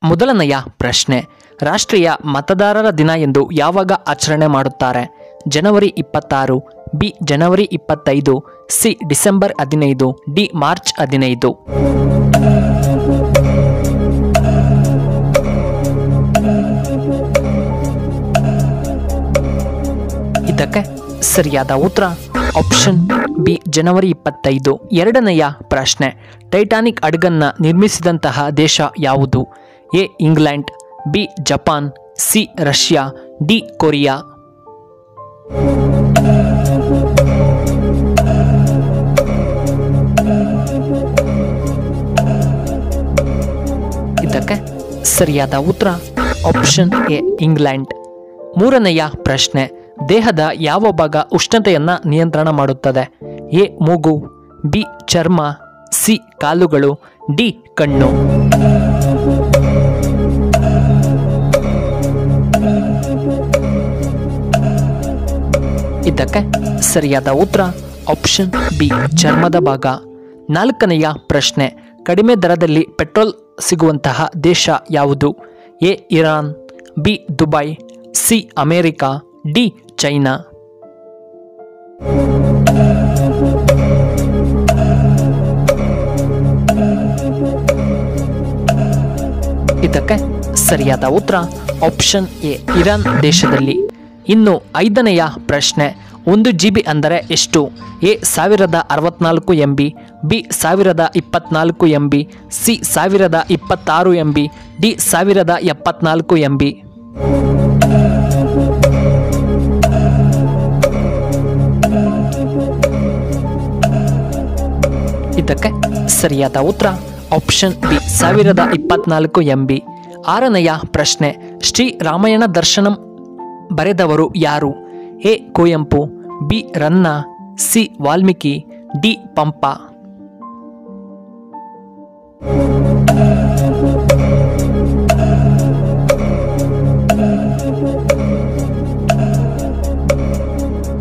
ಮೊದಲನೆಯ ಪ್ರಶ್ನೆ, ರಾಷ್ಟ್ರೀಯ ಮತದಾರರ ದಿನ ಎಂದು ಯಾವಾಗ ಆಚರಣೆ ಮಾಡುತ್ತಾರೆ? ಜನವರಿ 26, ಬಿ ಜನವರಿ 25, ಸಿ ಡಿಸೆಂಬರ್ 15, ಡಿ ಮಾರ್ಚ್ 15. ಇದಕ್ಕೆ ಸರಿಯಾದ ಉತ್ತರ ಆಪ್ಷನ್ ಬಿ ಜನವರಿ 25. ಎರಡನೆಯ ಪ್ರಶ್ನೆ, ಟೈಟಾನಿಕ್ ಹಡಗನ್ನ ನಿರ್ಮಿಸಿದಂತಹ ದೇಶ ಯಾವುದು? A England, B Japan, C Russia, D Korea. ಇದಕ್ಕೆ ಸರಿಯಾದ ಉತ್ತರ ಆಪ್ಷನ್ ಎ ಇಂಗ್ಲೆಂಡ್. ಮೂರನೆಯ ಪ್ರಶ್ನೆ, ದೇಹದ ಯಾವ ಭಾಗ ಉಷ್ಣತೆಯನ್ನು ನಿಯಂತ್ರಣ ಮಾಡುತ್ತದೆ? ಎ ಮೂಗು, ಬಿ ಚರ್ಮ, ಸಿ ಕಾಲುಗಳು, ಡಿ ಕಣ್ಣು. ಇದಕ್ಕೆ ಸರಿಯಾದ ಉತ್ತರ ಆಪ್ಷನ್ ಬಿ ಚರ್ಮದ ಭಾಗ. ನಾಲ್ಕನೆಯ ಪ್ರಶ್ನೆ, ಕಡಿಮೆ ದರದಲ್ಲಿ ಪೆಟ್ರೋಲ್ ಸಿಗುವಂತಹ ದೇಶ ಯಾವುದು? A Iran, B Dubai, C America, D China. ಇದಕ್ಕೆ ಸರಿಯಾದ ಉತ್ತರ ಆಪ್ಷನ್ ಎ ಇರಾನ್ ದೇಶದಲ್ಲಿ. ಇನ್ನು ಐದನೆಯ ಪ್ರಶ್ನೆ, 1 GB ಅಂದರೆ ಎಷ್ಟು? A 1064 MB, B 1024 MB, C 1026 MB, D 1074 MB. ಇದಕ್ಕೆ ಸರಿಯಾದ ಉತ್ತರ ಆಪ್ಷನ್ ಬಿ 1024 MB. ಆರನೆಯ ಪ್ರಶ್ನೆ, ಶ್ರೀ ರಾಮಾಯಣ ದರ್ಶನಂ ಬರೆದವರು ಯಾರು? A Kuvempu, B Ranna, C Valmiki, D Pampa.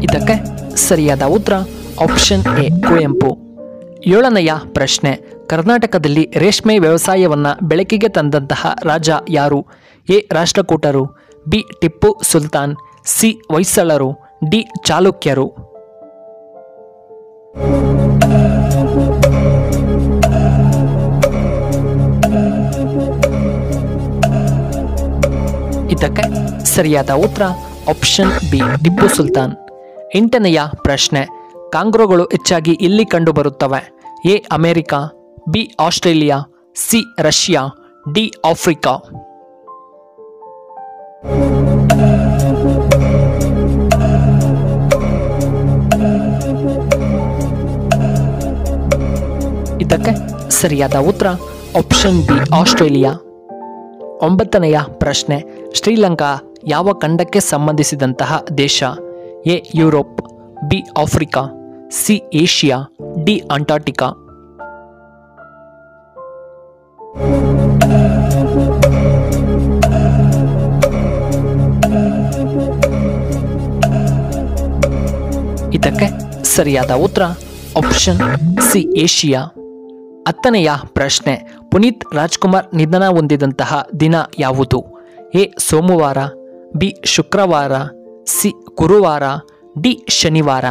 ಇದಕ್ಕೆ ಸರಿಯಾದ ಉತ್ತರ ಆಪ್ಷನ್ ಎ ಕುವೆಂಪು. ಏಳನೆಯ ಪ್ರಶ್ನೆ, ಕರ್ನಾಟಕದಲ್ಲಿ ರೇಷ್ಮೆ ವ್ಯವಸಾಯವನ್ನು ಬೆಳಕಿಗೆ ತಂದಂತಹ ರಾಜ ಯಾರು? ಎ ರಾಷ್ಟ್ರಕೂಟರು, ಬಿ ಟಿಪ್ಪು ಸುಲ್ತಾನ್, ಸಿ ಹೊಯ್ಸಳರು, ಡಿ ಚಾಲುಕ್ಯರು. ಇದಕ್ಕೆ ಸರಿಯಾದ ಉತ್ತರ ಆಪ್ಷನ್ ಬಿ ಟಿಪ್ಪು ಸುಲ್ತಾನ್. ಎಂಟನೆಯ ಪ್ರಶ್ನೆ, ಕಾಂಗ್ರೋಗಳು ಹೆಚ್ಚಾಗಿ ಎಲ್ಲಿ ಕಂಡುಬರುತ್ತವೆ? A America, B Australia, C Russia, D Africa. ಇದಕ್ಕೆ ಸರಿಯಾದ ಉತ್ತರ ಆಪ್ಷನ್ ಬಿ ಆಸ್ಟ್ರೇಲಿಯಾ. ಒಂಬತ್ತನೆಯ ಪ್ರಶ್ನೆ, ಶ್ರೀಲಂಕಾ ಯಾವ ಖಂಡಕ್ಕೆ ಸಂಬಂಧಿಸಿದಂತಹ ದೇಶ? A Europe, B Africa, C Asia, D Antarctica. ಇದಕ್ಕೆ ಸರಿಯಾದ ಉತ್ತರ ಆಪ್ಷನ್ ಸಿ ಏಷ್ಯಾ. ಹತ್ತನೆಯ ಪ್ರಶ್ನೆ, ಪುನೀತ್ ರಾಜ್ಕುಮಾರ್ ನಿಧನ ಹೊಂದಿದಂತಹ ದಿನ ಯಾವುದು? ಎ ಸೋಮವಾರ, ಬಿ ಶುಕ್ರವಾರ, ಸಿ ಗುರುವಾರ, ಡಿ ಶನಿವಾರ.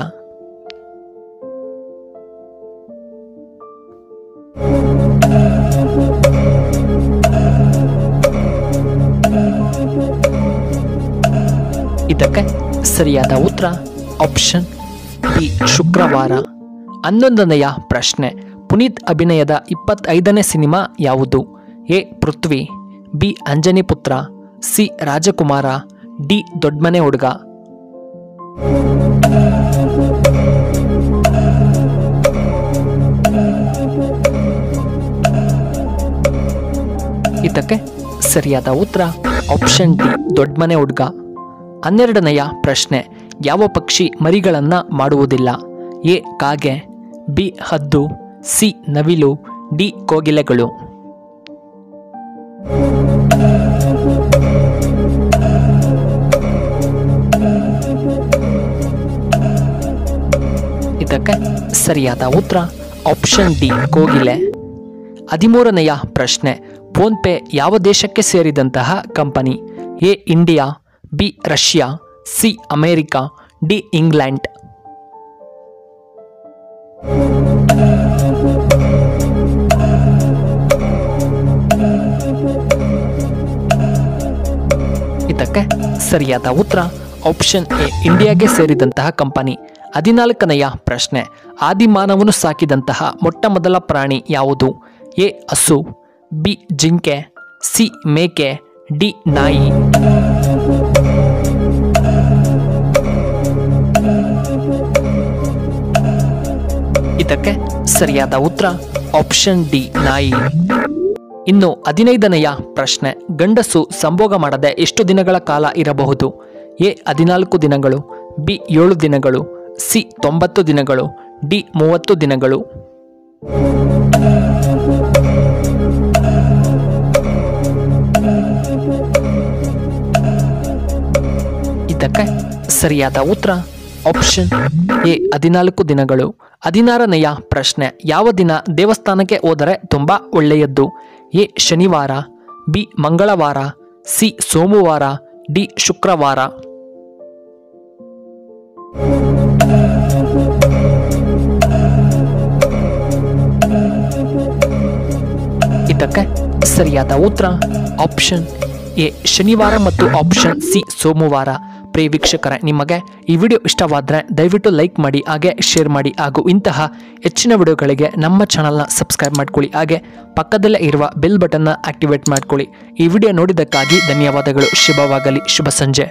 ಇದಕ್ಕೆ ಸರಿಯಾದ ಉತ್ತರ ಆಪ್ಷನ್ ಬಿ ಶುಕ್ರವಾರ. 11ನೆಯ ಪ್ರಶ್ನೆ, ಪುನೀತ್ ಅಭಿನಯದ 25ನೇ ಸಿನಿಮಾ ಯಾವುದು? ಎ ಪೃಥ್ವಿ, ಬಿ ಅಂಜನಿ ಪುತ್ರ, ಸಿ ರಾಜಕುಮಾರ, ಡಿ ದೊಡ್ಮನೆ ಹುಡುಗ. ಇದಕ್ಕೆ ಸರಿಯಾದ ಉತ್ತರ ಆಪ್ಷನ್ ಡಿ ದೊಡ್ಮನೆ ಹುಡುಗ. 12ನೆಯ ಪ್ರಶ್ನೆ, ಯಾವ ಪಕ್ಷಿ ಮರಿಗಳನ್ನ ಮಾಡುವುದಿಲ್ಲ? ಎ ಕಾಗೆ, ಬಿ ಹದ್ದು, ಸಿ ನವಿಲು, ಡಿ ಕೋಗಿಲೆಗಳು. ಇದಕ್ಕೆ ಸರಿಯಾದ ಉತ್ತರ ಆಪ್ಷನ್ ಡಿ ಕೋಗಿಲೆ. 13ನೆಯ ಪ್ರಶ್ನೆ, ಫೋನ್ಪೇ ಯಾವ ದೇಶಕ್ಕೆ ಸೇರಿದಂತಹ company? A India, B Russia, C America, D England. ಇದಕ್ಕೆ ಸರಿಯಾದ ಉತ್ತರ ಆಪ್ಷನ್ ಎ ಇಂಡಿಯಾಗೆ ಸೇರಿದಂತಹ ಕಂಪನಿ. 14ನೆಯ ಪ್ರಶ್ನೆ, ಆದಿಮಾನವನು ಸಾಕಿದಂತಹ ಮೊಟ್ಟ ಮೊದಲ ಪ್ರಾಣಿ ಯಾವುದು? ಎ ಹಸು, ಬಿ ಜಿಂಕೆ, ಸಿ ಮೇಕೆ, ಡಿ ನಾಯಿ. ಇದಕ್ಕೆ ಸರಿಯಾದ ಉತ್ತರ ಆಪ್ಷನ್ ಡಿ ನಾಯಿ. ಇನ್ನು 15ನೆಯ ಪ್ರಶ್ನೆ, ಗಂಡಸು ಸಂಭೋಗ ಮಾಡದೆ ಎಷ್ಟು ದಿನಗಳ ಕಾಲ ಇರಬಹುದು? ಎ 14 ದಿನಗಳು, ಬಿ 7 ದಿನಗಳು, ಸಿ 90 ದಿನಗಳು, ಡಿ 30 ದಿನಗಳು. ಇದಕ್ಕೆ ಸರಿಯಾದ ಉತ್ತರ ಆಪ್ಷನ್ ಎ 14 ದಿನಗಳು. 16ನೆಯ ಪ್ರಶ್ನೆ, ಯಾವ ದಿನ ದೇವಸ್ಥಾನಕ್ಕೆ ಹೋದರೆ ತುಂಬ ಒಳ್ಳೆಯದ್ದು? ಎ ಶನಿವಾರ, ಬಿ ಮಂಗಳವಾರ, ಸಿ ಸೋಮವಾರ, ಡಿ ಶುಕ್ರವಾರ. ಇದಕ್ಕೆ ಸರಿಯಾದ ಉತ್ತರ ಆಪ್ಷನ್ ಎ ಶನಿವಾರ ಮತ್ತು ಆಪ್ಷನ್ ಸಿ ಸೋಮವಾರ. ಪ್ರಿಯ ವೀಕ್ಷಕರೇ, ನಿಮಗೆ ಈ ವಿಡಿಯೋ ಇಷ್ಟವಾದರೆ ದಯವಿಟ್ಟು ಲೈಕ್ ಮಾಡಿ, ಹಾಗೆ ಶೇರ್ ಮಾಡಿ, ಹಾಗೂ ಇಂತಹ ಹೆಚ್ಚಿನ ವಿಡಿಯೋಗಳಿಗೆ ನಮ್ಮ ಚಾನಲ್ನ ಸಬ್ಸ್ಕ್ರೈಬ್ ಮಾಡ್ಕೊಳ್ಳಿ, ಹಾಗೆ ಪಕ್ಕದಲ್ಲೇ ಇರುವ ಬೆಲ್ ಬಟನ್ನ ಆಕ್ಟಿವೇಟ್ ಮಾಡ್ಕೊಳ್ಳಿ. ಈ ವಿಡಿಯೋ ನೋಡಿದ್ದಕ್ಕಾಗಿ ಧನ್ಯವಾದಗಳು. ಶುಭವಾಗಲಿ. ಶುಭ ಸಂಜೆ.